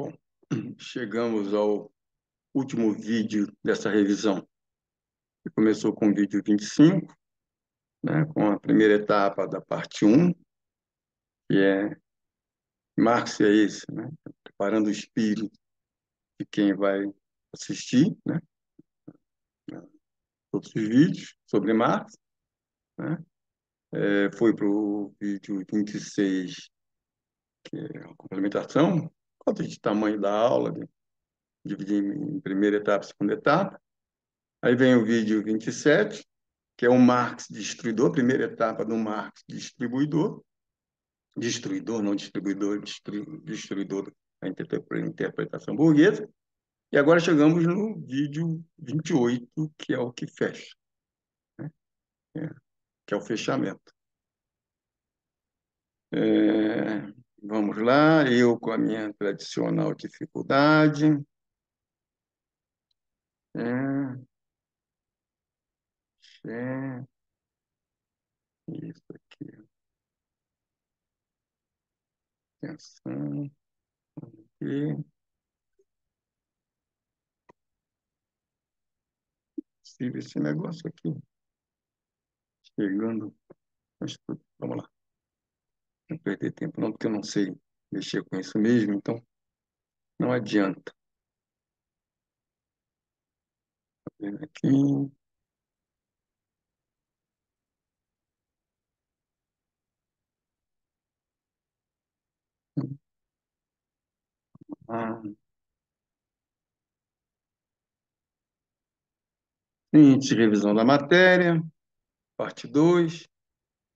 Bom, chegamos ao último vídeo dessa revisão, que começou com o vídeo 25, né, com a primeira etapa da parte 1, que é Marx é esse, né, preparando o espírito de quem vai assistir, né, outros vídeos sobre Marx, né. Foi para o vídeo 26, que é a complementação, conta de tamanho da aula, dividir em primeira etapa e segunda etapa. Aí vem o vídeo 27, que é o Marx destruidor, a primeira etapa do Marx destruidor, não distribuidor, destruidor da interpretação burguesa. E agora chegamos no vídeo 28, que é o que fecha, né? Que é o fechamento. Vamos lá, eu com a minha tradicional dificuldade. Isso aqui, atenção. E esse negócio aqui, chegando. Vamos lá. Não perder tempo, não, porque eu não sei mexer com isso mesmo, então não adianta. Vendo aqui. Ah, índice de revisão da matéria, parte 2,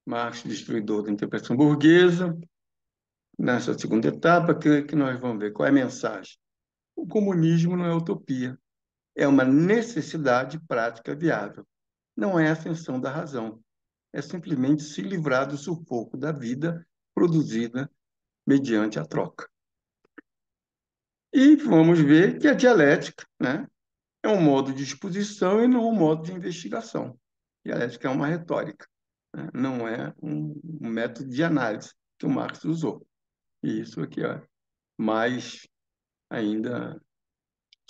Marx, destruidor da interpretação burguesa. Nessa segunda etapa, que nós vamos ver qual é a mensagem. O comunismo não é utopia, é uma necessidade prática viável. Não é a ascensão da razão, é simplesmente se livrar do sufoco da vida produzida mediante a troca. E vamos ver que a dialética, né, é um modo de exposição e não um modo de investigação. Dialética é uma retórica, né, não é um método de análise que o Marx usou. E isso aqui é mais ainda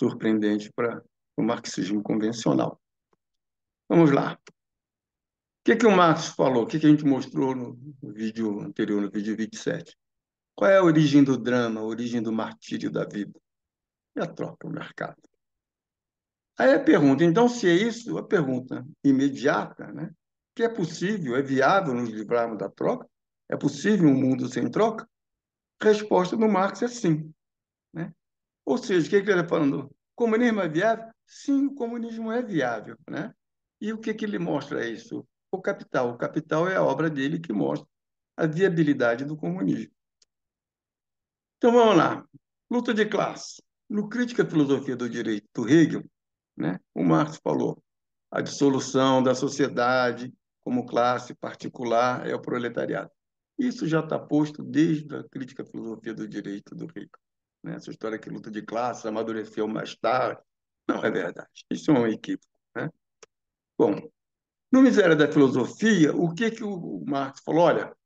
surpreendente para o marxismo convencional. Vamos lá. O que o Marx falou? O que a gente mostrou no vídeo anterior, no vídeo 27? Qual é a origem do drama, a origem do martírio da vida? E a troca, o mercado. Aí a pergunta, então, se é isso, a pergunta imediata, né? Que é possível, é viável nos livrarmos da troca? É possível um mundo sem troca? A resposta do Marx é sim, né? Ou seja, o que ele está falando? O comunismo é viável? Sim, o comunismo é viável, né? E o que ele mostra isso? O Capital. O Capital é a obra dele que mostra a viabilidade do comunismo. Então, vamos lá. Luta de classe. No Crítica à Filosofia do Direito, do Hegel, né, o Marx falou: a dissolução da sociedade como classe particular é o proletariado. Isso já está posto desde a Crítica à Filosofia do Direito do Hegel. Né? Essa história que luta de classe amadureceu mais tarde, não é verdade. Isso é um equívoco. Né? Bom, no Miséria da Filosofia, o que o Marx falou? Olha,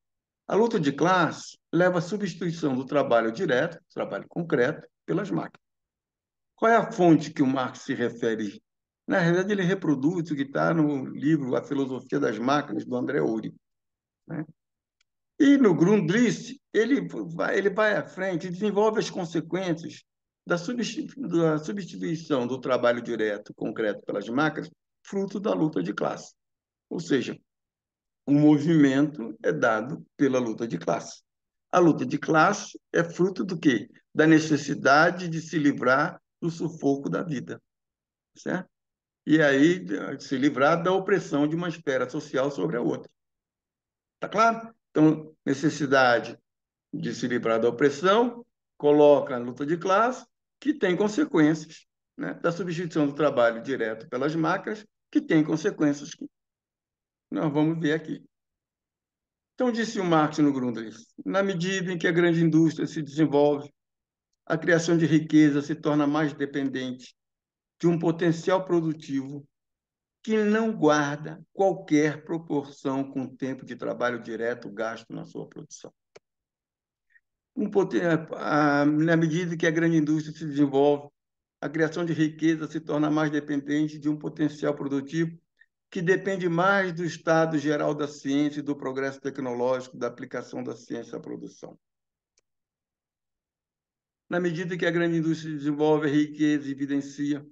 a luta de classe leva à substituição do trabalho direto, trabalho concreto, pelas máquinas. Qual é a fonte que o Marx se refere? Na realidade, ele reproduz o que está no livro A Filosofia das Máquinas, do André Uri. Né? E no Grundrisse, ele vai à frente e desenvolve as consequências da substituição do trabalho direto, concreto, pelas máquinas, fruto da luta de classe. Ou seja, o movimento é dado pela luta de classe. A luta de classe é fruto do quê? Da necessidade de se livrar do sufoco da vida, certo? E aí se livrar da opressão de uma esfera social sobre a outra. Tá claro? Então, necessidade de se livrar da opressão coloca a luta de classe, que tem consequências, né? Da substituição do trabalho direto pelas máquinas, que tem consequências que nós vamos ver aqui. Então, disse o Marx no Grundrisse, na medida em que a grande indústria se desenvolve, a criação de riqueza se torna mais dependente de um potencial produtivo que não guarda qualquer proporção com o tempo de trabalho direto gasto na sua produção. Na medida que a grande indústria se desenvolve, a criação de riqueza se torna mais dependente de um potencial produtivo que depende mais do estado geral da ciência e do progresso tecnológico, da aplicação da ciência à produção. Na medida que a grande indústria desenvolve, a riqueza evidencia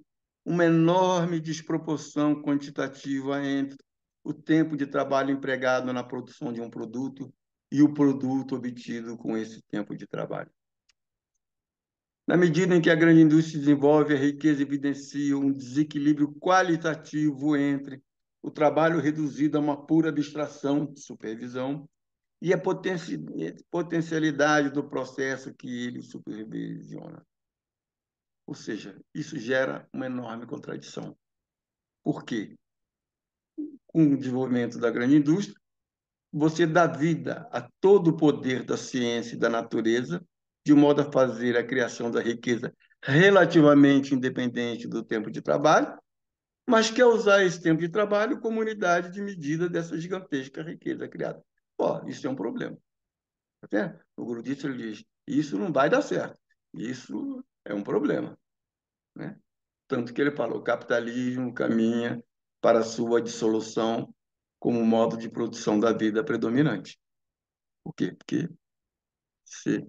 uma enorme desproporção quantitativa entre o tempo de trabalho empregado na produção de um produto e o produto obtido com esse tempo de trabalho. Na medida em que a grande indústria desenvolve, a riqueza evidencia um desequilíbrio qualitativo entre o trabalho reduzido a uma pura abstração de supervisão e a potencialidade do processo que ele supervisiona. Ou seja, isso gera uma enorme contradição. Por quê? Com o desenvolvimento da grande indústria, você dá vida a todo o poder da ciência e da natureza, de modo a fazer a criação da riqueza relativamente independente do tempo de trabalho, mas quer usar esse tempo de trabalho como unidade de medida dessa gigantesca riqueza criada. Isso é um problema. O Guru disse, ele diz, isso não vai dar certo. Isso é um problema. Né? Tanto que ele falou, o capitalismo caminha para a sua dissolução como modo de produção da vida predominante. Por quê? Porque você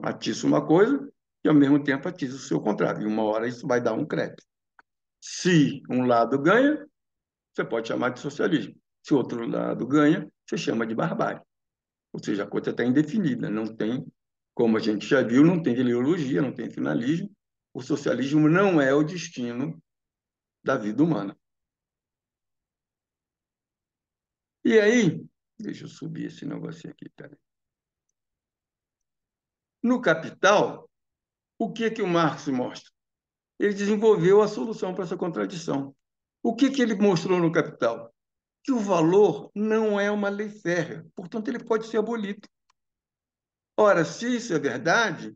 atiça uma coisa e, ao mesmo tempo, atiça o seu contrário. E uma hora isso vai dar um crepe. Se um lado ganha, você pode chamar de socialismo. Se o outro lado ganha, você chama de barbárie. Ou seja, a coisa está indefinida. Não tem, como a gente já viu, não tem teleologia, não tem finalismo. O socialismo não é o destino da vida humana. E aí, deixa eu subir esse negócio aqui, peraí. No Capital, o que o Marx mostra? Ele desenvolveu a solução para essa contradição. O que ele mostrou no Capital? Que o valor não é uma lei férrea, portanto, ele pode ser abolido. Ora, se isso é verdade,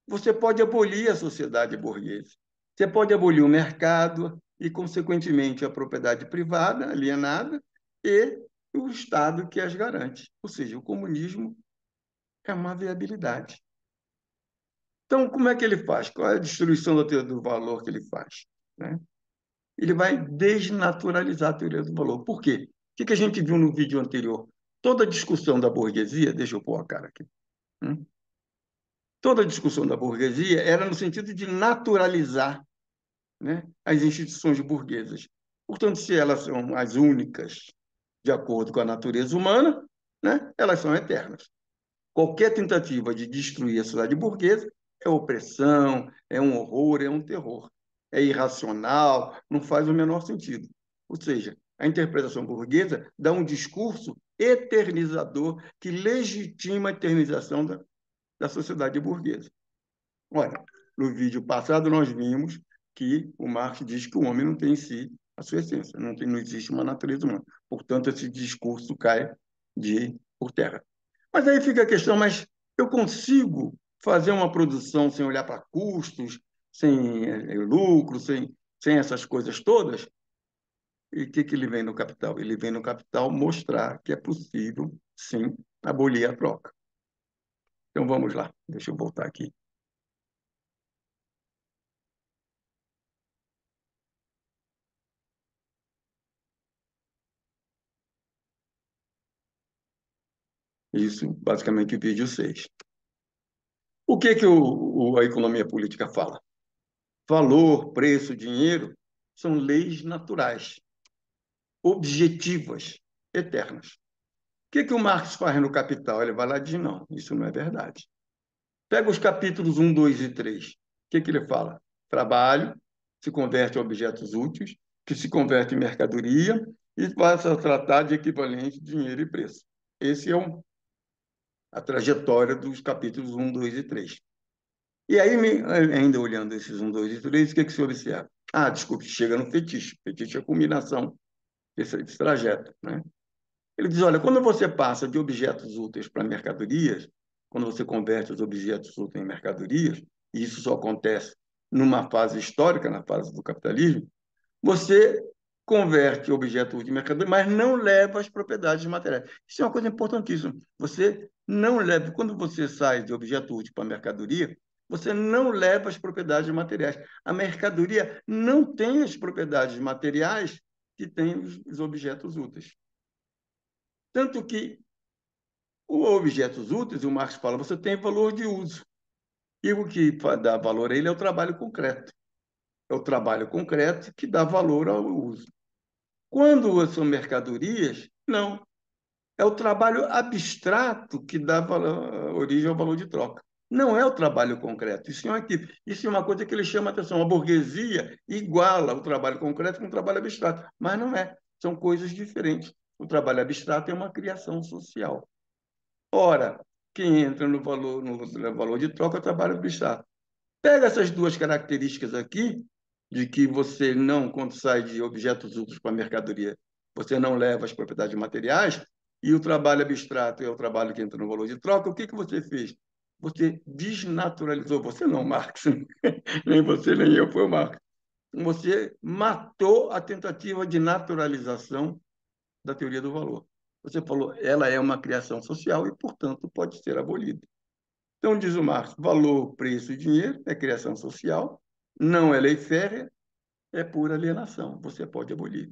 você pode abolir a sociedade burguesa. Você pode abolir o mercado e, consequentemente, a propriedade privada alienada e o Estado que as garante. Ou seja, o comunismo é uma viabilidade. Então, como é que ele faz? Qual é a destruição da teoria do valor que ele faz? Né? Ele vai desnaturalizar a teoria do valor. Por quê? O que a gente viu no vídeo anterior? Toda a discussão da burguesia, deixa eu pôr a cara aqui, toda a discussão da burguesia era no sentido de naturalizar, né, as instituições burguesas. Portanto, se elas são as únicas de acordo com a natureza humana, né, elas são eternas. Qualquer tentativa de destruir a sociedade burguesa é opressão, é um horror, é um terror. É irracional, não faz o menor sentido. Ou seja, a interpretação burguesa dá um discurso eternizador que legitima a eternização da sociedade burguesa. Olha, no vídeo passado nós vimos que o Marx diz que o homem não tem em si a sua essência, não existe uma natureza humana. Portanto, esse discurso cai por terra. Mas aí fica a questão, mas eu consigo fazer uma produção sem olhar para custos, sem lucro, sem essas coisas todas? E o que ele vem no Capital? Ele vem no Capital mostrar que é possível, sim, abolir a troca. Então, vamos lá. Deixa eu voltar aqui. Isso, basicamente, o vídeo 6. O que a economia política fala? Valor, preço, dinheiro são leis naturais, objetivas, eternas. O que o Marx faz no Capital? Ele vai lá e diz, não, isso não é verdade. Pega os capítulos 1, 2 e 3. O que ele fala? Trabalho se converte em objetos úteis, que se converte em mercadoria e passa a tratar de equivalente dinheiro e preço. Esse é a trajetória dos capítulos 1, 2 e 3. E aí, ainda olhando esses 1, 2 e 3, o que se observa? Desculpe, chega no fetiche. Fetiche é a culminação desse trajeto. Né? Ele diz, olha, quando você passa de objetos úteis para mercadorias, quando você converte os objetos úteis em mercadorias, e isso só acontece numa fase histórica, na fase do capitalismo, você converte objeto útil em mercadoria, mas não leva as propriedades materiais. Isso é uma coisa importantíssima. Você não leva, quando você sai de objeto útil para mercadoria, você não leva as propriedades materiais. A mercadoria não tem as propriedades materiais que têm os objetos úteis. Tanto que os objetos úteis, o Marx fala, você tem valor de uso. E o que dá valor a ele é o trabalho concreto. É o trabalho concreto que dá valor ao uso. Quando são mercadorias, não. É o trabalho abstrato que dá origem ao valor de troca. Não é o trabalho concreto. Isso é uma coisa que ele chama a atenção. A burguesia iguala o trabalho concreto com o trabalho abstrato, mas não é. São coisas diferentes. O trabalho abstrato é uma criação social. Ora, quem entra no valor de troca é o trabalho abstrato. Pega essas duas características aqui, de que você não, quando sai de objetos úteis para mercadoria, você não leva as propriedades materiais, e o trabalho abstrato é o trabalho que entra no valor de troca, o que que você fez? Você desnaturalizou, você não, Marx, nem você nem eu, foi o Marx. Você matou a tentativa de naturalização da teoria do valor. Você falou, ela é uma criação social e, portanto, pode ser abolida. Então, diz o Marx, valor, preço e dinheiro é criação social, não é lei férrea, é pura alienação. Você pode abolir.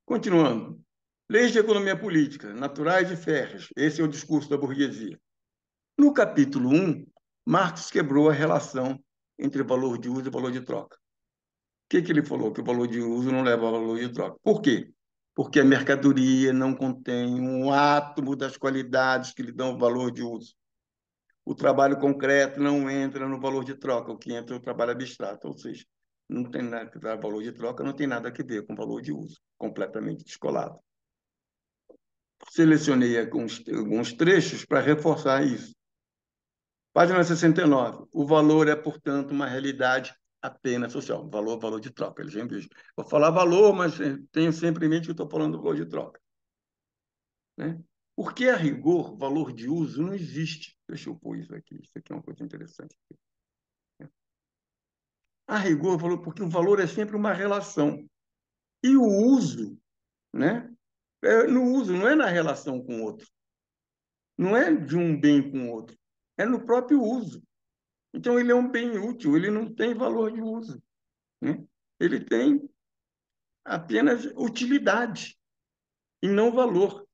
Continuando. Leis de economia política, naturais e férreas. Esse é o discurso da burguesia. No capítulo 1, Marx quebrou a relação entre valor de uso e valor de troca. O que ele falou? Que o valor de uso não leva ao valor de troca. Por quê? Porque a mercadoria não contém um átomo das qualidades que lhe dão o valor de uso. O trabalho concreto não entra no valor de troca, o que entra é o trabalho abstrato, ou seja, não tem nada que dar valor de troca, não tem nada a ver com valor de uso, completamente descolado. Selecionei alguns trechos para reforçar isso. Página 69. O valor é, portanto, uma realidade apenas social. Valor de troca. Ele sempre diz, vou falar valor, mas tenho sempre em mente que estou falando do valor de troca. Né? Porque, a rigor, valor de uso não existe. Deixa eu pôr isso aqui. Isso aqui é uma coisa interessante. A rigor, porque o valor é sempre uma relação. E o uso, né? No uso, não é na relação com o outro. Não é de um bem com o outro. É no próprio uso. Então, ele é um bem útil, ele não tem valor de uso. Né? Ele tem apenas utilidade e não valor.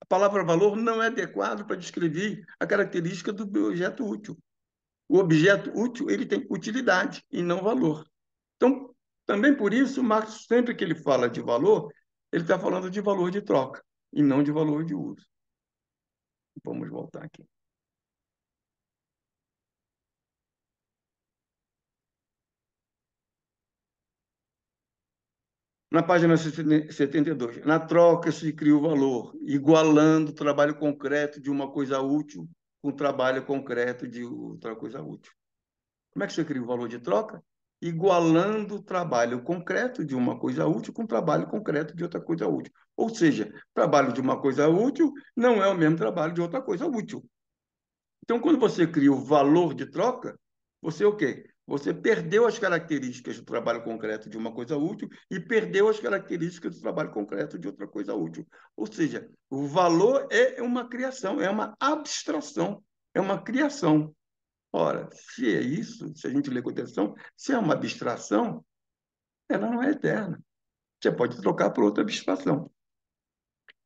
A palavra valor não é adequada para descrever a característica do objeto útil. O objeto útil ele tem utilidade e não valor. Então, também por isso, Marx, sempre que ele fala de valor, ele está falando de valor de troca e não de valor de uso. Vamos voltar aqui. Na página 72, na troca se cria o valor, igualando o trabalho concreto de uma coisa útil com o trabalho concreto de outra coisa útil. Como é que você cria o valor de troca? Igualando o trabalho concreto de uma coisa útil com o trabalho concreto de outra coisa útil. Ou seja, trabalho de uma coisa útil não é o mesmo trabalho de outra coisa útil. Então, quando você cria o valor de troca, você o quê? Você perdeu as características do trabalho concreto de uma coisa útil e perdeu as características do trabalho concreto de outra coisa útil. Ou seja, o valor é uma criação, é uma abstração, é uma criação. Ora, se é isso, se a gente lê com atenção, se é uma abstração, ela não é eterna. Você pode trocar por outra abstração.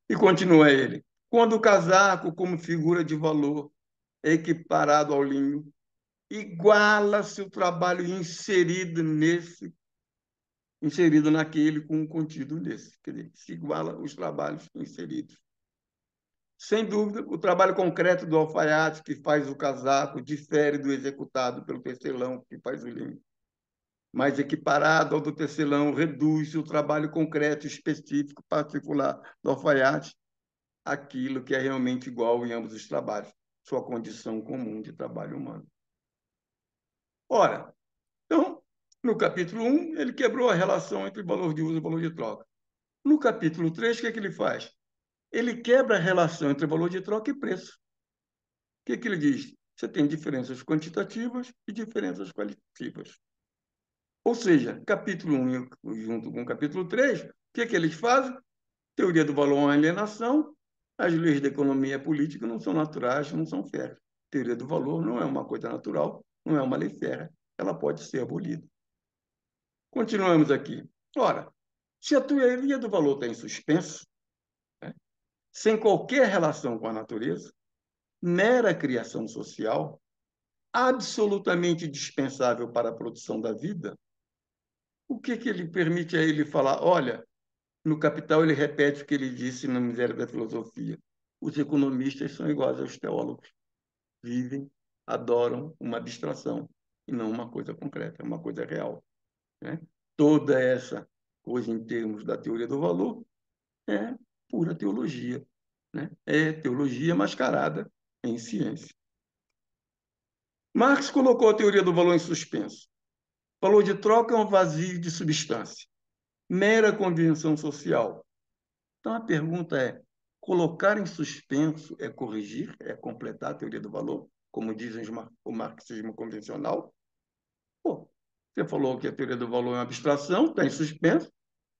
E continua ele. Quando o casaco, como figura de valor, é equiparado ao linho, iguala-se o trabalho inserido naquele com o contido nesse. Quer dizer, se iguala os trabalhos inseridos. Sem dúvida, o trabalho concreto do alfaiate que faz o casaco difere do executado pelo tecelão que faz o linho. Mas equiparado ao do tecelão, reduz o trabalho concreto específico particular do alfaiate àquilo que é realmente igual em ambos os trabalhos, sua condição comum de trabalho humano. Ora, então, no capítulo 1, ele quebrou a relação entre valor de uso e valor de troca. No capítulo 3, o que é que ele faz? Ele quebra a relação entre valor de troca e preço. O que é que ele diz? Você tem diferenças quantitativas e diferenças qualitativas. Ou seja, capítulo 1 junto com o capítulo 3, o que é que eles fazem? Teoria do valor é uma alienação, as leis da economia política não são naturais, não são férreas. Teoria do valor não é uma coisa natural, não é uma lei férrea, ela pode ser abolida. Continuamos aqui. Ora, se a teoria do valor está em suspenso, né, sem qualquer relação com a natureza, mera criação social, absolutamente dispensável para a produção da vida, o que ele permite a ele falar? Olha, no Capital ele repete o que ele disse no Miséria da Filosofia. Os economistas são iguais aos teólogos. Vivem, adoram uma abstração e não uma coisa concreta, uma coisa real. Né? Toda essa coisa em termos da teoria do valor é pura teologia. Né? É teologia mascarada em ciência. Marx colocou a teoria do valor em suspenso. Valor de troca é um vazio de substância, mera convenção social. Então a pergunta é: colocar em suspenso é corrigir, é completar a teoria do valor, como diz o marxismo convencional? Pô, você falou que a teoria do valor é uma abstração, está em suspenso,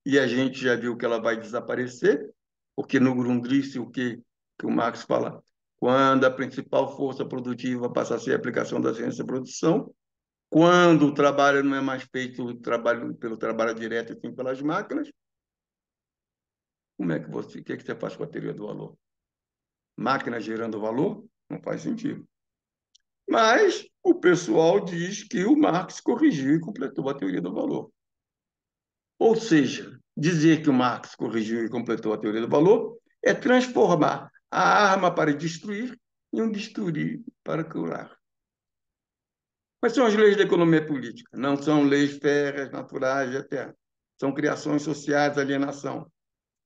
e a gente já viu que ela vai desaparecer, porque no Grundrisse que o Marx fala, quando a principal força produtiva passa a ser a aplicação da ciência da produção, quando o trabalho não é mais feito pelo trabalho direto, e sim pelas máquinas, o que você faz com a teoria do valor? Máquina gerando valor? Não faz sentido. Mas o pessoal diz que o Marx corrigiu e completou a teoria do valor. Ou seja, dizer que o Marx corrigiu e completou a teoria do valor é transformar a arma para destruir em um bisturi para curar. Quais são as leis da economia política? Não são leis férreas, naturais, eternas. São criações sociais de alienação. O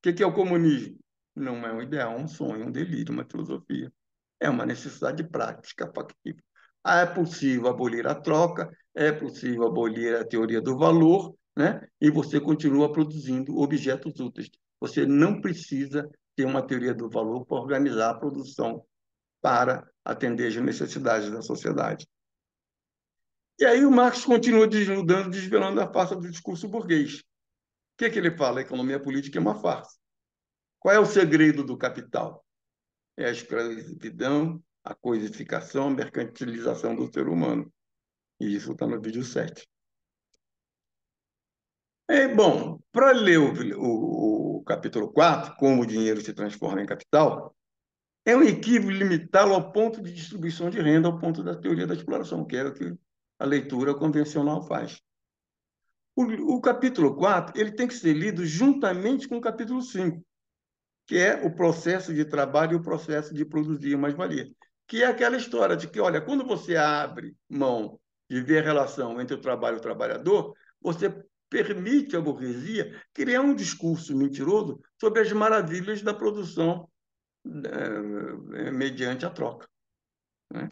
que é o comunismo? Não é um ideal, um sonho, um delírio, uma filosofia. É uma necessidade prática, factível. É possível abolir a troca, é possível abolir a teoria do valor, né? E você continua produzindo objetos úteis. Você não precisa ter uma teoria do valor para organizar a produção para atender às necessidades da sociedade. E aí o Marx continua desvelando a farsa do discurso burguês. O que ele fala? A economia política é uma farsa. Qual é o segredo do capital? É a escravidão, a coisificação, a mercantilização do ser humano. E isso está no vídeo 7. Bom, para ler o capítulo 4, como o dinheiro se transforma em capital, é um equívoco limitá-lo ao ponto de distribuição de renda, ao ponto da teoria da exploração, que é o que a leitura convencional faz. O capítulo 4 ele tem que ser lido juntamente com o capítulo 5, que é o processo de trabalho e o processo de produzir mais-valia. Que é aquela história de que, olha, quando você abre mão de ver a relação entre o trabalho e o trabalhador, você permite à burguesia criar um discurso mentiroso sobre as maravilhas da produção mediante a troca. Né?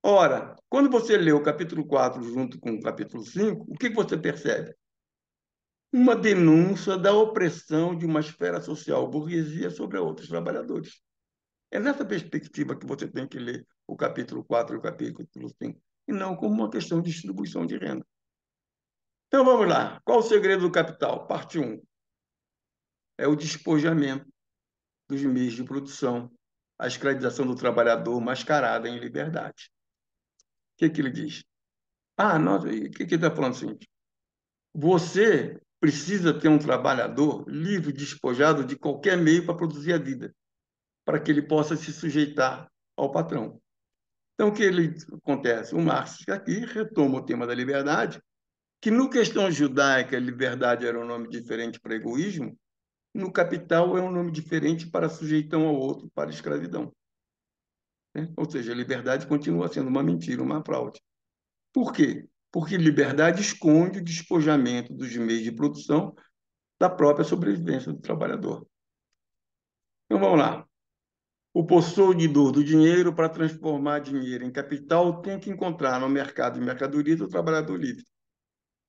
Ora, quando você lê o capítulo 4 junto com o capítulo 5, o que você percebe? Uma denúncia da opressão de uma esfera social burguesia sobre outros trabalhadores. É nessa perspectiva que você tem que ler o capítulo 4 e o capítulo 5, e não como uma questão de distribuição de renda. Então vamos lá. Qual o segredo do capital? Parte 1. É o despojamento dos meios de produção, a escravização do trabalhador mascarada em liberdade. O que ele diz? Nossa, o que ele está falando assim? Você precisa ter um trabalhador livre, despojado de qualquer meio para produzir a vida, para que ele possa se sujeitar ao patrão. Então, o que acontece? O Marx aqui retoma o tema da liberdade, que no questão judaica, liberdade era um nome diferente para egoísmo, no Capital é um nome diferente para sujeição ao outro, para escravidão. Né? Ou seja, a liberdade continua sendo uma mentira, uma fraude. Por quê? Porque liberdade esconde o despojamento dos meios de produção da própria sobrevivência do trabalhador. Então, vamos lá. O possuidor do dinheiro, para transformar dinheiro em capital, tem que encontrar no mercado de mercadorias o trabalhador livre.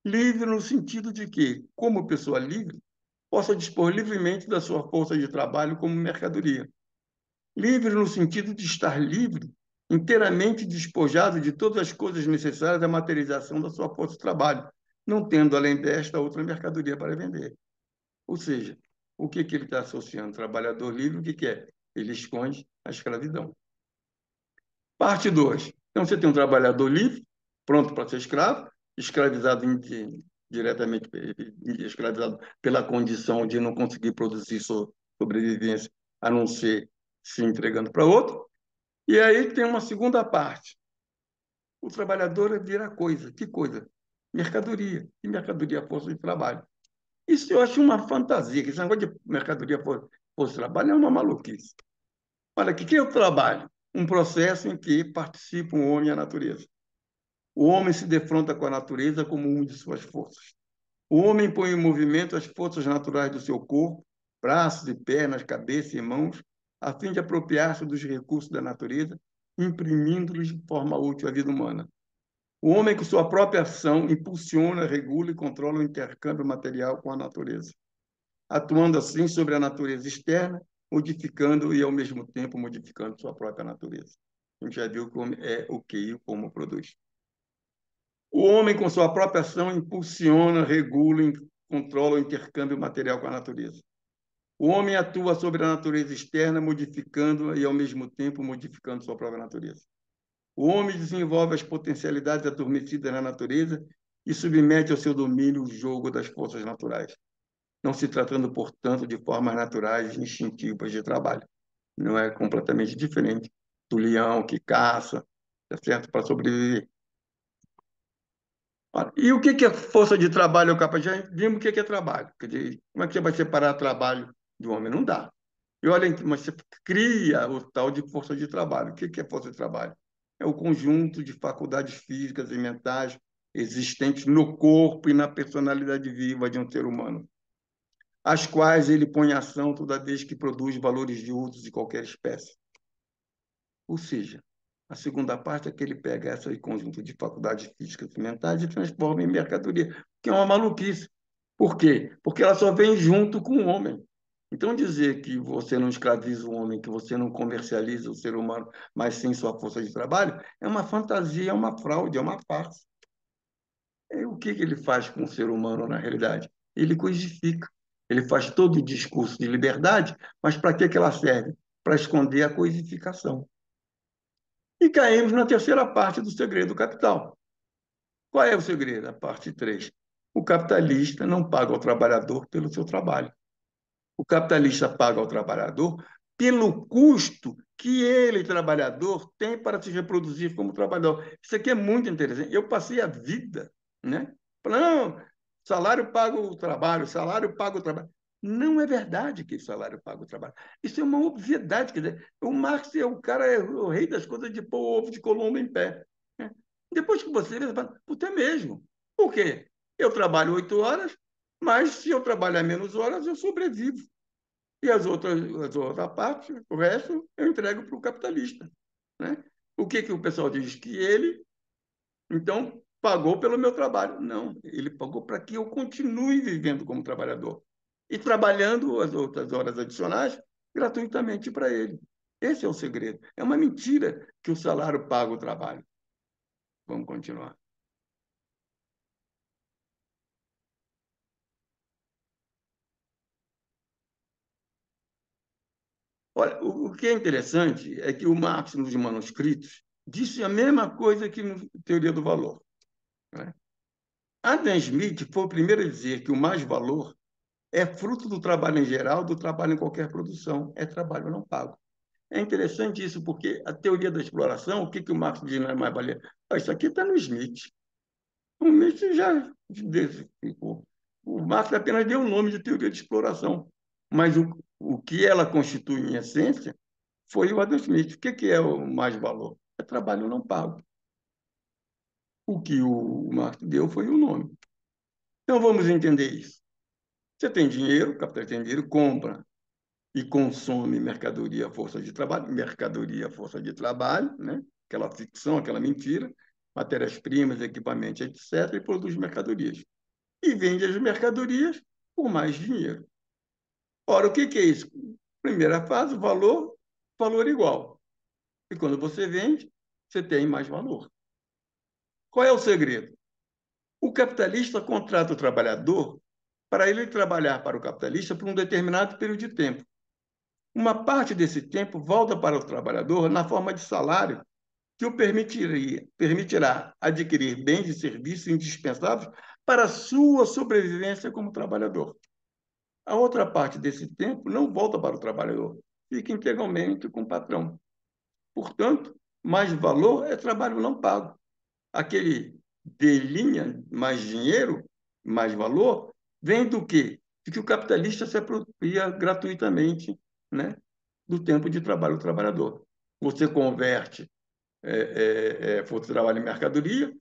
Livre no sentido de que, como pessoa livre, possa dispor livremente da sua força de trabalho como mercadoria. Livre no sentido de estar livre, inteiramente despojado de todas as coisas necessárias à materialização da sua força de trabalho. não tendo, além desta, outra mercadoria para vender. Ou seja, o que ele está associando? Trabalhador livre, o que é? Ele esconde a escravidão. Parte 2. Então, você tem um trabalhador livre, pronto para ser escravo, escravizado diretamente, escravizado pela condição de não conseguir produzir sua sobrevivência, a não ser se entregando para outro. E aí tem uma segunda parte. O trabalhador vira coisa. Que coisa? Mercadoria. E mercadoria é força de trabalho. Isso eu acho uma fantasia, que esse negócio de mercadoria força de trabalho é uma maluquice. Olha, o que é o trabalho? Um processo em que participam o homem e a natureza. O homem se defronta com a natureza como uma de suas forças. O homem põe em movimento as forças naturais do seu corpo, braços e pernas, cabeça e mãos, a fim de apropriar-se dos recursos da natureza, imprimindo-lhes de forma útil à vida humana. O homem, com sua própria ação, impulsiona, regula e controla o intercâmbio material com a natureza, atuando assim sobre a natureza externa, modificando e, ao mesmo tempo, modificando sua própria natureza. A gente já viu como é o que e como produz. O homem, com sua própria ação, impulsiona, regula e controla o intercâmbio material com a natureza. O homem atua sobre a natureza externa, modificando e, ao mesmo tempo, modificando sua própria natureza. O homem desenvolve as potencialidades adormecidas na natureza e submete ao seu domínio o jogo das forças naturais, não se tratando, portanto, de formas naturais e instintivas de trabalho. Não é completamente diferente do leão que caça, tá certo? Para sobreviver. E o que é força de trabalho, capaz? Já vimos o que é trabalho. Quer dizer, como é que você vai separar trabalho do homem? Não dá. E olha, mas você cria o tal de força de trabalho. O que é força de trabalho? É o conjunto de faculdades físicas e mentais existentes no corpo e na personalidade viva de um ser humano, as quais ele põe em ação toda vez que produz valores de uso de qualquer espécie. Ou seja, a segunda parte é que ele pega esse conjunto de faculdades físicas e mentais e transforma em mercadoria, que é uma maluquice. Por quê? Porque ela só vem junto com o homem. Então, dizer que você não escraviza o homem, que você não comercializa o ser humano, mas sim sua força de trabalho, é uma fantasia, é uma fraude, é uma farsa. O que ele faz com o ser humano, na realidade? Ele coisifica. Ele faz todo o discurso de liberdade, mas para que ela serve? Para esconder a coisificação. E caímos na terceira parte do segredo do capital. Qual é o segredo? A parte 3. O capitalista não paga ao trabalhador pelo seu trabalho. O capitalista paga ao trabalhador pelo custo que ele, trabalhador, tem para se reproduzir como trabalhador. Isso aqui é muito interessante. Eu passei a vida, né? Não, salário paga o trabalho, salário paga o trabalho. Não é verdade que salário paga o trabalho. Isso é uma obviedade. Quer dizer, o Marx é o cara, é o rei das coisas de pôr o ovo de Colombo em pé. Né? Depois que você vê, você fala, puta, é mesmo. Por quê? Eu trabalho 8 horas, mas se eu trabalhar menos horas, eu sobrevivo. E as outras partes, o resto, eu entrego para o capitalista. Né? O que o pessoal diz? Que ele, então, pagou pelo meu trabalho. Não, ele pagou para que eu continue vivendo como trabalhador e trabalhando as outras horas adicionais gratuitamente para ele. Esse é o segredo. É uma mentira que o salário paga o trabalho. Vamos continuar. Olha, o que é interessante é que o Marx, nos manuscritos, disse a mesma coisa que na Teoria do Valor. Né? Adam Smith foi o primeiro a dizer que o mais-valor é fruto do trabalho em geral, do trabalho em qualquer produção, é trabalho não pago. É interessante isso, porque a teoria da exploração, o que o Marx diz não é mais valer? Isso aqui está no Smith. O Smith já decifrou. O Marx apenas deu o nome de teoria de exploração, mas o que ela constitui em essência foi o Adam Smith. O que é o mais-valor? É trabalho não pago. O que o Marx deu foi o nome. Então, vamos entender isso. Você tem dinheiro, o capitalista tem dinheiro, compra e consome mercadoria, força de trabalho, mercadoria, força de trabalho, né? Aquela ficção, aquela mentira, matérias-primas, equipamentos, etc., e produz mercadorias. E vende as mercadorias por mais dinheiro. Ora, o que é isso? Primeira fase, valor, valor igual. E quando você vende, você tem mais valor. Qual é o segredo? O capitalista contrata o trabalhador para ele trabalhar para o capitalista por um determinado período de tempo. Uma parte desse tempo volta para o trabalhador na forma de salário que o permitirá adquirir bens e serviços indispensáveis para a sua sobrevivência como trabalhador. A outra parte desse tempo não volta para o trabalhador, fica integralmente com o patrão. Portanto, mais valor é trabalho não pago. Aquele de linha, mais dinheiro, mais valor, vem do quê? De que o capitalista se apropria gratuitamente, né, do tempo de trabalho do trabalhador. Você converte força de trabalho em mercadoria,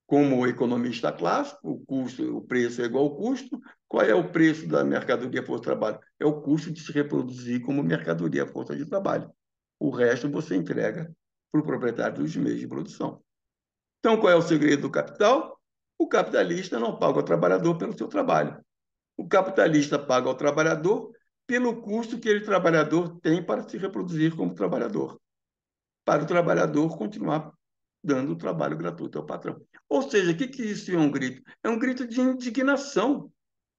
como economista clássico, o preço é igual ao custo. Qual é o preço da mercadoria força de trabalho? É o custo de se reproduzir como mercadoria força de trabalho. O resto você entrega para o proprietário dos meios de produção. Então, qual é o segredo do capital? O capitalista não paga ao trabalhador pelo seu trabalho. O capitalista paga ao trabalhador pelo custo que ele, trabalhador, tem para se reproduzir como trabalhador, para o trabalhador continuar dando trabalho gratuito ao patrão. Ou seja, o que isso é um grito? É um grito de indignação.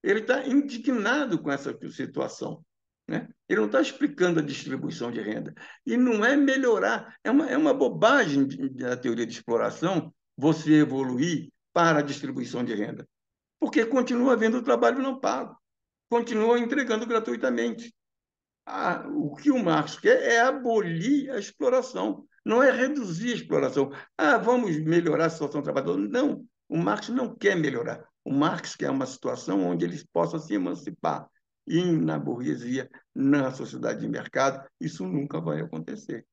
Ele está indignado com essa situação. Né? Ele não está explicando a distribuição de renda. E não é melhorar. É uma bobagem da teoria de exploração você evoluir para a distribuição de renda. Porque continua havendo trabalho não pago. Continua entregando gratuitamente. O que o Marx quer é abolir a exploração, não é reduzir a exploração. Vamos melhorar a situação do trabalhador. Não, o Marx não quer melhorar. O Marx quer uma situação onde eles possam se emancipar. E na burguesia, na sociedade de mercado, isso nunca vai acontecer.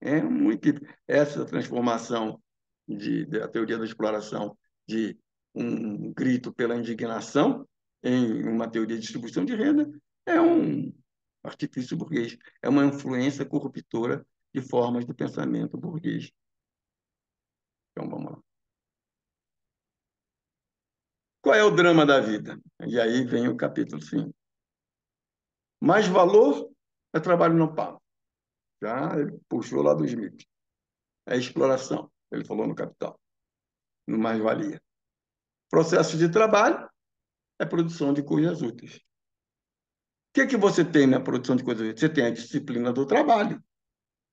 É muito essa transformação da teoria da exploração de um grito pela indignação em uma teoria de distribuição de renda é um artifício burguês, é uma influência corruptora de formas de pensamento burguês. Então, vamos lá. Qual é o drama da vida? E aí vem o capítulo 5. Mais valor é trabalho não pago. Já ele puxou lá do Smith. É exploração, ele falou no Capital, no mais-valia. Processo de trabalho é produção de coisas úteis. O que você tem na produção de coisas úteis? Você tem a disciplina do trabalho,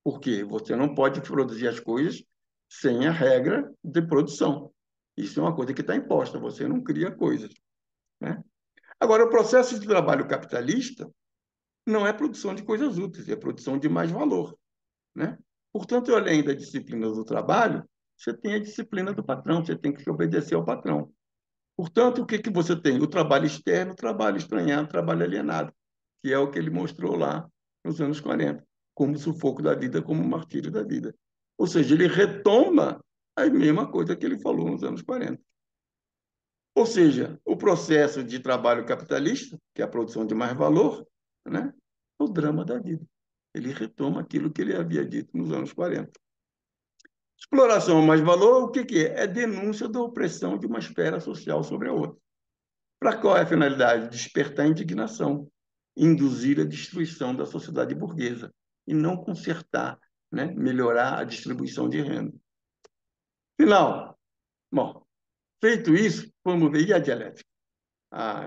porque você não pode produzir as coisas sem a regra de produção. Isso é uma coisa que está imposta, você não cria coisas. Né? Agora, o processo de trabalho capitalista não é produção de coisas úteis, é produção de mais valor. Né? Portanto, além da disciplina do trabalho, você tem a disciplina do patrão, você tem que obedecer ao patrão. Portanto, o que você tem? O trabalho externo, o trabalho estranhado, o trabalho alienado, que é o que ele mostrou lá nos anos 40, como sufoco da vida, como martírio da vida. Ou seja, ele retoma a mesma coisa que ele falou nos anos 40. Ou seja, o processo de trabalho capitalista, que é a produção de mais valor, né, é o drama da vida. Ele retoma aquilo que ele havia dito nos anos 40. Exploração a mais valor, o que é? É denúncia da opressão de uma esfera social sobre a outra. Para qual é a finalidade? Despertar a indignação, induzir a destruição da sociedade burguesa e não consertar, né? Melhorar a distribuição de renda. Final. Bom, feito isso, vamos ver. E a dialética?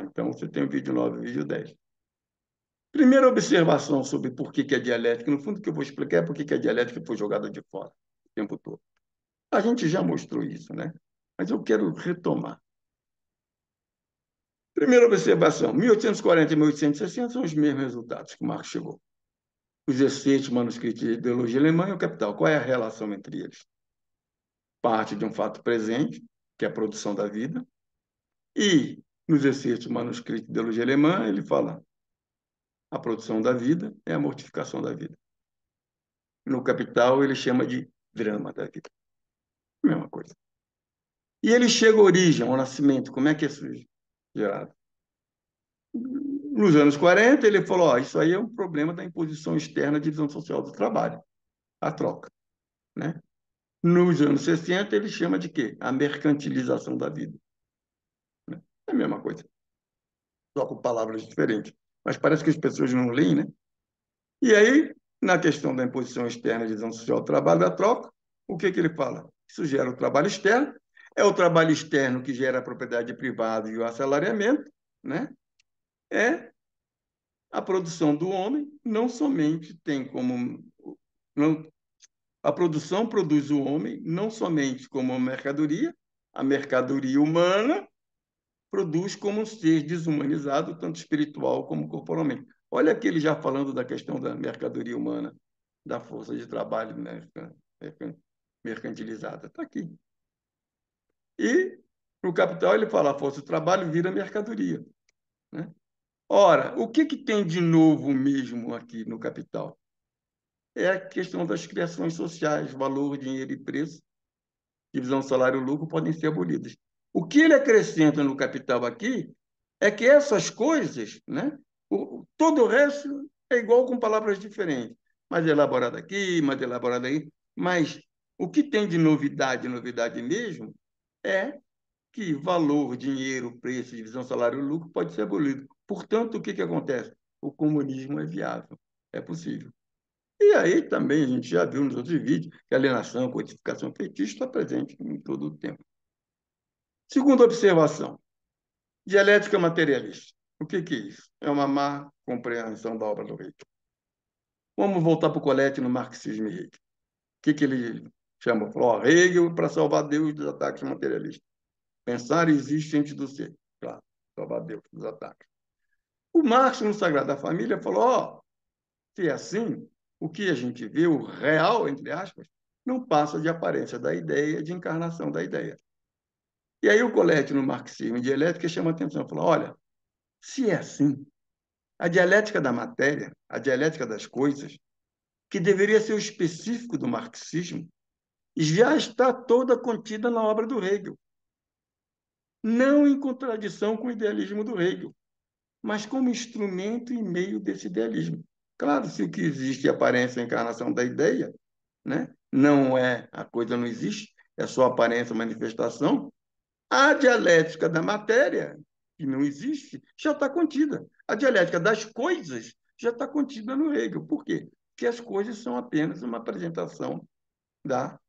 Então você tem o vídeo 9 e o vídeo 10. Primeira observação sobre por que a dialética, no fundo, o que eu vou explicar é por que a dialética foi jogada de fora o tempo todo. A gente já mostrou isso, né? Mas eu quero retomar. Primeira observação, 1840 e 1860 são os mesmos resultados que Marx chegou. Os exceitos manuscritos de ideologia alemã e o Capital. Qual é a relação entre eles? Parte de um fato presente, que é a produção da vida, e nos exceitos manuscritos de ideologia alemã, ele fala a produção da vida é a mortificação da vida. No Capital, ele chama de drama da vida. Mesma coisa. E ele chega à origem, ao nascimento. Como é que é isso gerado? Nos anos 40, ele falou, isso aí é um problema da imposição externa, divisão social do trabalho, a troca. Né? Nos anos 60, ele chama de quê? A mercantilização da vida. Né? É a mesma coisa, só com palavras diferentes. Mas parece que as pessoas não leem, né? E aí, na questão da imposição externa, divisão social do trabalho, da troca, o que ele fala? Isso gera o trabalho externo, É o trabalho externo que gera a propriedade privada e o assalariamento, né? É a produção do homem, não somente tem como... Não, a produção produz o homem não somente como uma mercadoria, a mercadoria humana produz como um ser desumanizado, tanto espiritual como corporalmente. Olha aqui ele já falando da questão da mercadoria humana, da força de trabalho mercantilizada. Está aqui. E, no Capital, ele fala, a força de trabalho vira mercadoria. Né? Ora, o que tem de novo mesmo aqui no Capital? É a questão das criações sociais, valor, dinheiro e preço, divisão salário-lucro podem ser abolidas. O que ele acrescenta no Capital aqui é que essas coisas, né, todo o resto é igual com palavras diferentes, mais elaborado aqui, mais elaborado aí, mas o que tem de novidade, novidade mesmo, é que valor, dinheiro, preço, divisão salário-lucro pode ser abolido. Portanto, o que acontece? O comunismo é viável, é possível. E aí também a gente já viu nos outros vídeos que a alienação, a codificação feitiço está presente em todo o tempo. Segunda observação, dialética materialista. O que é isso? É uma má compreensão da obra do Hegel. Vamos voltar para o Colette no Marxismo e Hegel. O que ele chama? Falou, Hegel para salvar Deus dos ataques materialistas. Pensar existe antes do ser. Claro, salvar Deus dos ataques. O Marx, no Sagrado da Família, falou, se é assim, o que a gente vê, o real, entre aspas, não passa de aparência da ideia, de encarnação da ideia. E aí o Colette, no Marxismo e Dialética, chama a atenção, falou, olha, se é assim, a dialética da matéria, a dialética das coisas, que deveria ser o específico do marxismo, já está toda contida na obra do Hegel. Não em contradição com o idealismo do Hegel, mas como instrumento e meio desse idealismo. Claro, se o que existe é a aparência e a encarnação da ideia, né? Não é, a coisa não existe, é só aparência, manifestação, a dialética da matéria, que não existe, já está contida. A dialética das coisas já está contida no Hegel. Por quê? Porque as coisas são apenas uma apresentação da,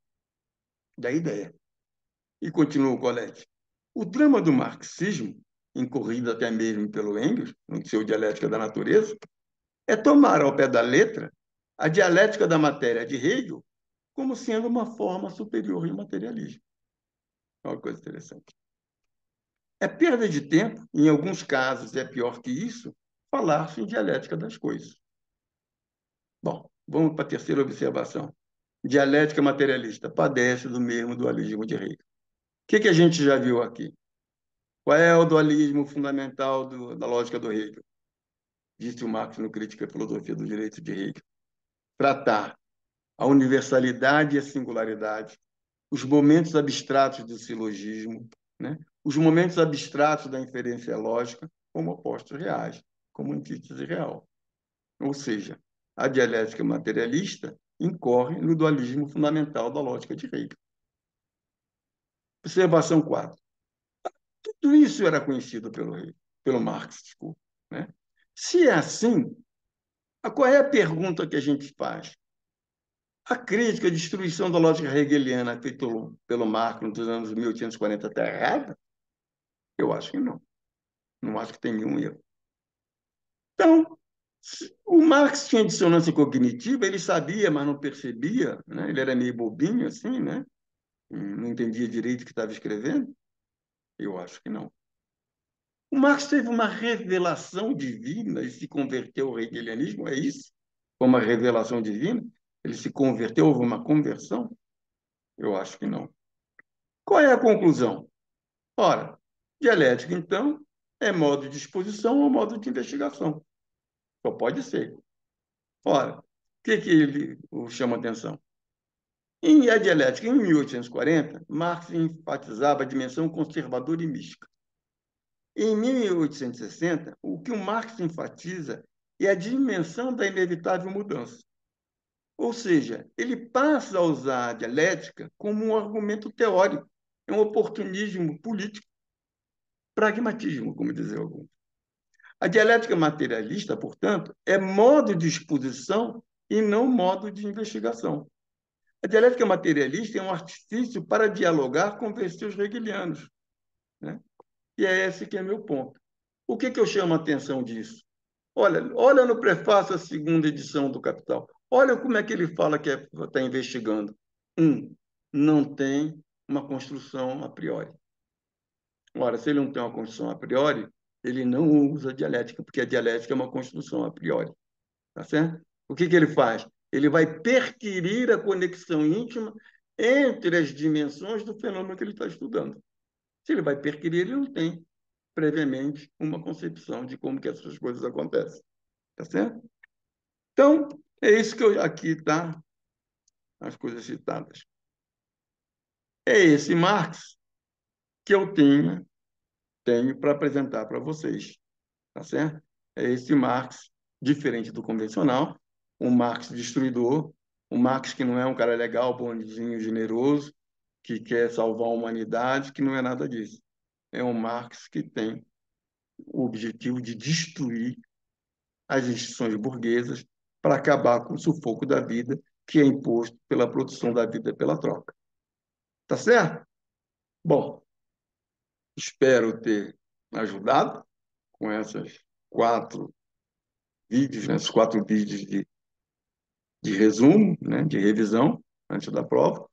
da ideia. E continua o Colette. O drama do marxismo, incorrido até mesmo pelo Engels, no seu Dialética da Natureza, é tomar ao pé da letra a dialética da matéria de Hegel como sendo uma forma superior ao materialismo. É uma coisa interessante. É perda de tempo, em alguns casos é pior que isso, falar-se em dialética das coisas. Bom, vamos para a terceira observação. Dialética materialista padece do mesmo dualismo de Hegel. O que a gente já viu aqui? Qual é o dualismo fundamental da lógica do Hegel? Disse o Marx no Crítica à Filosofia do Direito de Hegel. Tratar a universalidade e a singularidade, os momentos abstratos do silogismo, né? Os momentos abstratos da inferência lógica como opostos reais, como antítese real. Ou seja, a dialética materialista incorre no dualismo fundamental da lógica de Hegel. Observação 4. Tudo isso era conhecido pelo Marx, desculpa, né? Se é assim, qual é a pergunta que a gente faz? A crítica, a destruição da lógica hegeliana feita pelo Marx nos anos 1840 está errada? Eu acho que não. Não acho que tem nenhum erro. Então, o Marx tinha dissonância cognitiva, ele sabia, mas não percebia, né? Ele era meio bobinho, assim, né? Não entendia direito o que estava escrevendo? Eu acho que não. O Marx teve uma revelação divina e se converteu ao hegelianismo, é isso? Foi uma revelação divina? Ele se converteu, houve uma conversão? Eu acho que não. Qual é a conclusão? Ora, dialética, então, é modo de exposição ou modo de investigação. Só pode ser. Ora, o que ele chama atenção? Em A Dialética, em 1840, Marx enfatizava a dimensão conservadora e mística. Em 1860, o que o Marx enfatiza é a dimensão da inevitável mudança. Ou seja, ele passa a usar a dialética como um argumento teórico, é um oportunismo político, pragmatismo, como dizem alguns. A dialética materialista, portanto, é modo de exposição e não modo de investigação. A dialética materialista é um artifício para dialogar com os hegelianos, né? E é esse que é meu ponto. O que eu chamo a atenção disso? Olha no prefácio da segunda edição do Capital. Olha como é que ele fala que está investigando. Não tem uma construção a priori. Ora, se ele não tem uma construção a priori, ele não usa dialética, porque a dialética é uma construção a priori. Tá certo? O que ele faz? Ele vai perquirir a conexão íntima entre as dimensões do fenômeno que ele está estudando. Se ele vai perquirir, ele não tem previamente uma concepção de como que essas coisas acontecem. Tá certo? Então, é isso que aqui está as coisas citadas. É esse Marx que eu tenho para apresentar para vocês. Tá certo? É esse Marx diferente do convencional, um Marx destruidor, um Marx que não é um cara legal, bonzinho, generoso, que quer salvar a humanidade, que não é nada disso. É um Marx que tem o objetivo de destruir as instituições burguesas para acabar com o sufoco da vida que é imposto pela produção da vida pela troca. Tá certo? Bom, espero ter ajudado com essas quatro vídeos, né, esses quatro vídeos de resumo, né, de revisão antes da prova,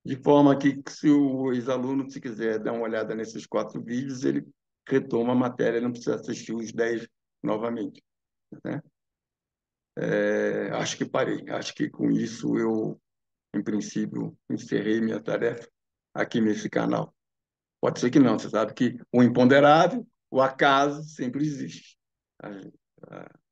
de forma que, se o ex-aluno, se quiser dar uma olhada nesses quatro vídeos, ele retoma a matéria, não precisa assistir os 10 novamente. Né? Acho que parei. Acho que com isso eu, em princípio, encerrei minha tarefa aqui nesse canal. Pode ser que não, você sabe que o imponderável, o acaso, sempre existe. As,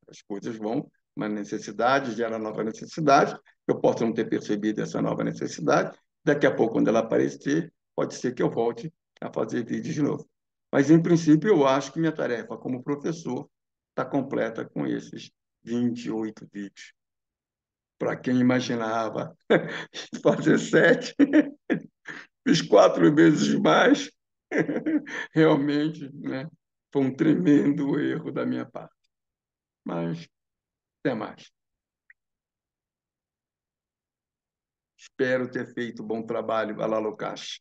as coisas vão, uma necessidade gera nova necessidade, eu posso não ter percebido essa nova necessidade, daqui a pouco, quando ela aparecer, pode ser que eu volte a fazer vídeos de novo. Mas, em princípio, eu acho que minha tarefa como professor está completa com esses 28 vídeos. Para quem imaginava fazer 7, fiz 4 vezes mais. Realmente, né, foi um tremendo erro da minha parte. Mas, até mais. Espero ter feito bom trabalho, vai lá, Lucas.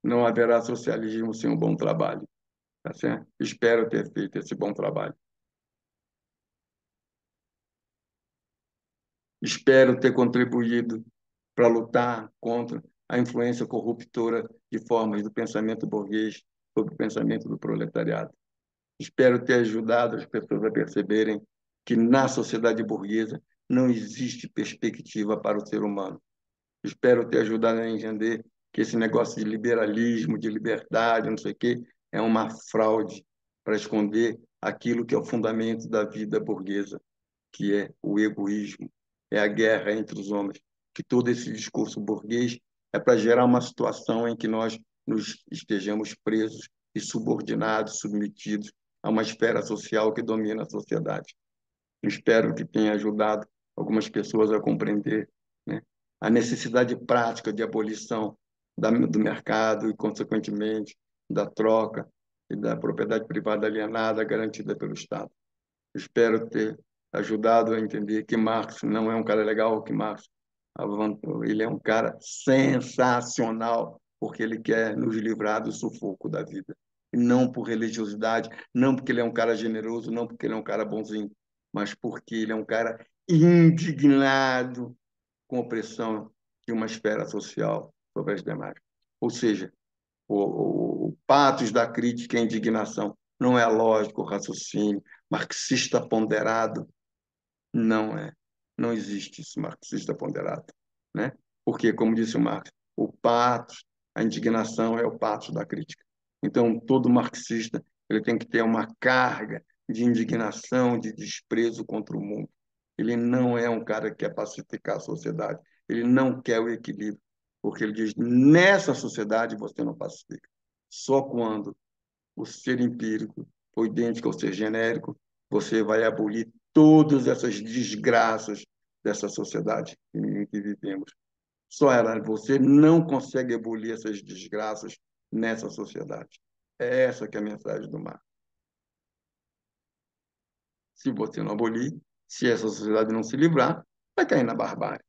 Não haverá socialismo sem um bom trabalho. Tá certo? Espero ter feito esse bom trabalho. Espero ter contribuído para lutar contra a influência corruptora de formas do pensamento burguês sobre o pensamento do proletariado. Espero ter ajudado as pessoas a perceberem que na sociedade burguesa não existe perspectiva para o ser humano. Espero ter ajudado a entender que esse negócio de liberalismo, de liberdade, não sei o quê, é uma fraude para esconder aquilo que é o fundamento da vida burguesa, que é o egoísmo, é a guerra entre os homens. Que todo esse discurso burguês é para gerar uma situação em que nós nos estejamos presos e subordinados, submetidos a uma esfera social que domina a sociedade. Espero que tenha ajudado algumas pessoas a compreender, né, a necessidade prática de abolição do mercado e, consequentemente, da troca e da propriedade privada alienada garantida pelo Estado. Espero ter ajudado a entender que Marx não é um cara legal, que Marx ele é um cara sensacional, porque ele quer nos livrar do sufoco da vida. E não por religiosidade, não porque ele é um cara generoso, não porque ele é um cara bonzinho, mas porque ele é um cara indignado com a opressão de uma esfera social sobre as demais. Ou seja, o patos da crítica e a indignação não é lógico, o raciocínio marxista ponderado não é. Não existe isso, marxista ponderado, né? Porque, como disse o Marx, o patos, a indignação é o patos da crítica. Então, todo marxista ele tem que ter uma carga de indignação, de desprezo contra o mundo. Ele não é um cara que quer pacificar a sociedade. Ele não quer o equilíbrio, porque ele diz: nessa sociedade você não pacifica. Só quando o ser empírico for idêntico ao ser genérico, você vai abolir todas essas desgraças dessa sociedade em que vivemos. Só ela, você não consegue abolir essas desgraças nessa sociedade. É essa que é a mensagem do Marx. Se você não abolir, se essa sociedade não se livrar, vai cair na barbárie.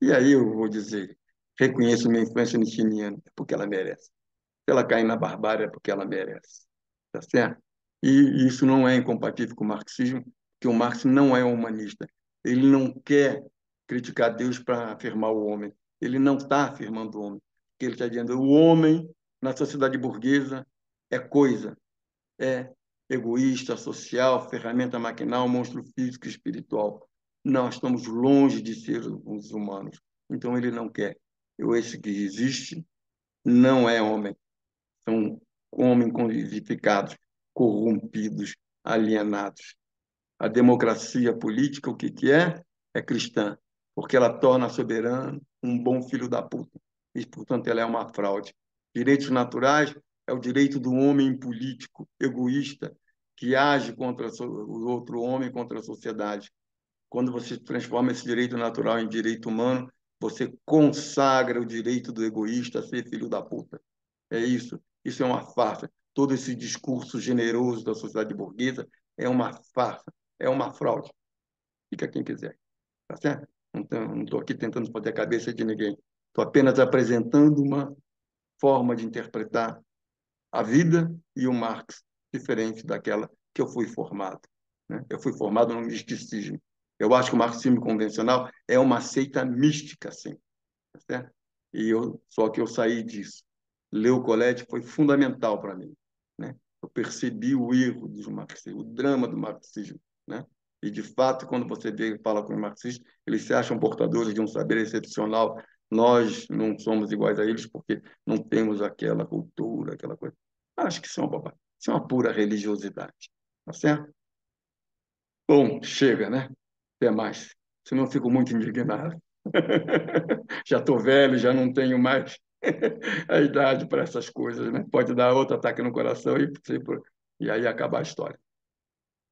E aí eu vou dizer, reconheço minha influência nitiniana, porque ela merece. Se ela cair na barbárie, é porque ela merece. Tá certo? E isso não é incompatível com o marxismo, porque o Marx não é humanista. Ele não quer criticar Deus para afirmar o homem. Ele não está afirmando o homem. Porque ele está dizendo o homem, na sociedade burguesa, é coisa, é egoísta, social, ferramenta maquinal, monstro físico e espiritual. Nós estamos longe de ser os humanos. Então ele não quer. Esse que existe não é homem. São homens codificados, corrompidos, alienados. A democracia política, o que que é? É cristã, porque ela torna soberano um bom filho da puta. E, portanto, ela é uma fraude. Direitos naturais é o direito do homem político, egoísta, que age contra o outro homem, contra a sociedade. Quando você transforma esse direito natural em direito humano, você consagra o direito do egoísta a ser filho da puta. É isso. Isso é uma farsa. Todo esse discurso generoso da sociedade burguesa é uma farsa, é uma fraude. Fica quem quiser, tá certo? Então, não estou aqui tentando fazer a cabeça de ninguém. Estou apenas apresentando uma forma de interpretar a vida e o Marx diferente daquela que eu fui formado. Né? Eu fui formado no misticismo. Eu acho que o marxismo convencional é uma seita mística, sim. Tá certo? Só que eu saí disso. Ler o Colette foi fundamental para mim, né? Eu percebi o erro do marxismo, o drama do marxismo, né? E de fato, quando você vê, fala com os marxistas, eles se acham portadores de um saber excepcional. Nós não somos iguais a eles porque não temos aquela cultura, aquela coisa. Acho que isso é uma bobagem. Isso é uma pura religiosidade, tá certo? Bom, chega, né? Até mais. Senão eu fico muito indignado. Já estou velho, já não tenho mais a idade para essas coisas, né? Pode dar outro ataque no coração e aí acabar a história.